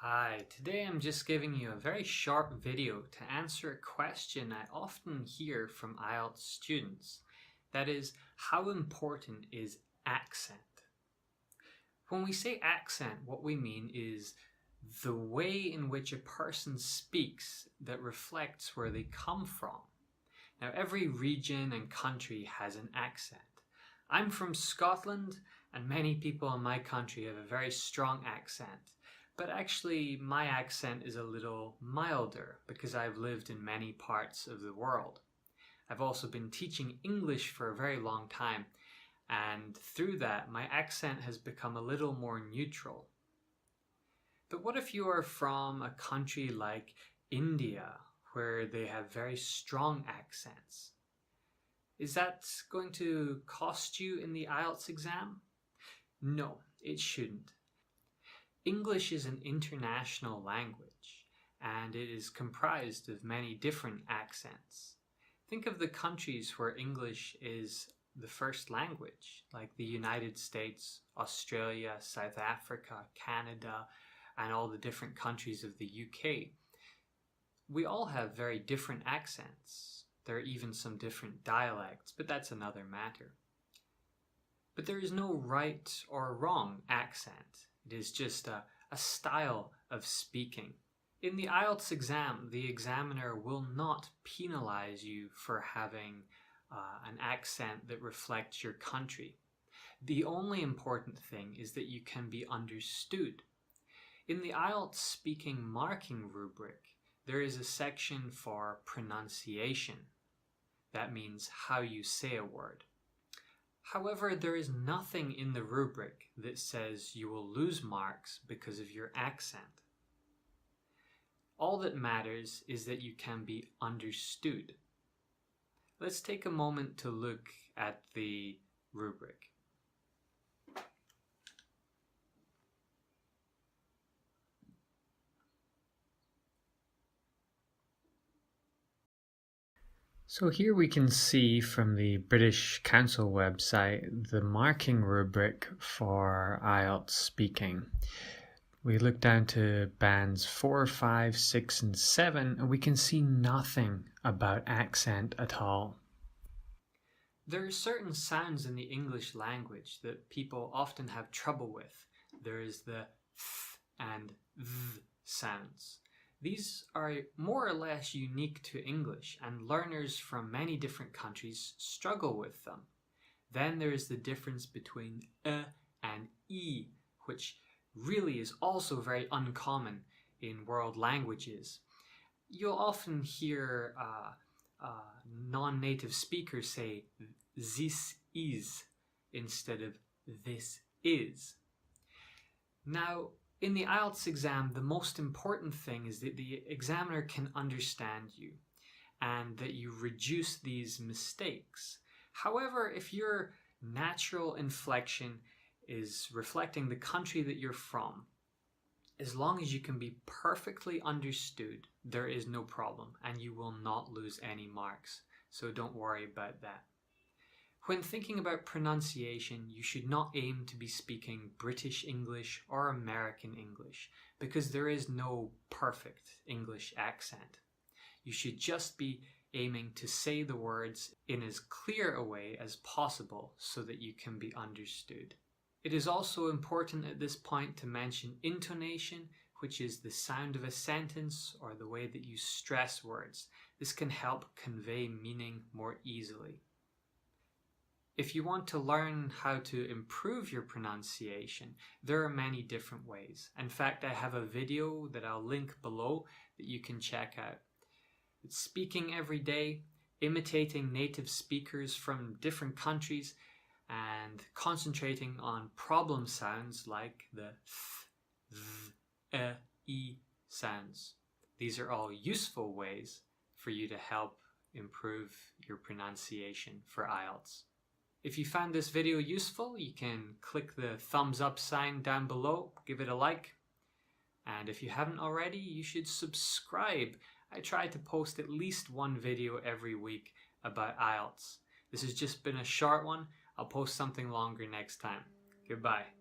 Hi, today I'm just giving you a very short video to answer a question I often hear from IELTS students. That is, how important is accent? When we say accent, what we mean is the way in which a person speaks that reflects where they come from. Now, every region and country has an accent. I'm from Scotland, and many people in my country have a very strong accent. But actually, my accent is a little milder because I've lived in many parts of the world. I've also been teaching English for a very long time, and through that, my accent has become a little more neutral. But what if you are from a country like India, where they have very strong accents? Is that going to cost you in the IELTS exam? No, it shouldn't. English is an international language, and it is comprised of many different accents. Think of the countries where English is the first language, like the United States, Australia, South Africa, Canada, and all the different countries of the UK. We all have very different accents. There are even some different dialects, but that's another matter. But there is no right or wrong accent. It is just a style of speaking. In the IELTS exam, the examiner will not penalize you for having an accent that reflects your country. The only important thing is that you can be understood. In the IELTS speaking marking rubric, there is a section for pronunciation. That means how you say a word. However, there is nothing in the rubric that says you will lose marks because of your accent. All that matters is that you can be understood. Let's take a moment to look at the rubric. So here we can see from the British Council website the marking rubric for IELTS speaking. We look down to bands 4, 5, 6, and 7, and we can see nothing about accent at all. There are certain sounds in the English language that people often have trouble with. There is the th and th sounds. These are more or less unique to English, and learners from many different countries struggle with them. Then there is the difference between and e, which really is also very uncommon in world languages. You'll often hear non-native speakers say this is instead of this is. Now, in the IELTS exam, the most important thing is that the examiner can understand you and that you reduce these mistakes. However, if your natural inflection is reflecting the country that you're from, as long as you can be perfectly understood, there is no problem and you will not lose any marks. So don't worry about that. When thinking about pronunciation, you should not aim to be speaking British English or American English because there is no perfect English accent. You should just be aiming to say the words in as clear a way as possible so that you can be understood. It is also important at this point to mention intonation, which is the sound of a sentence or the way that you stress words. This can help convey meaning more easily. If you want to learn how to improve your pronunciation, there are many different ways. In fact, I have a video that I'll link below that you can check out. It's speaking every day, imitating native speakers from different countries, and concentrating on problem sounds like the th, e sounds. These are all useful ways for you to help improve your pronunciation for IELTS. If you found this video useful, you can click the thumbs up sign down below, give it a like. And if you haven't already, you should subscribe. I try to post at least one video every week about IELTS. This has just been a short one. I'll post something longer next time. Goodbye.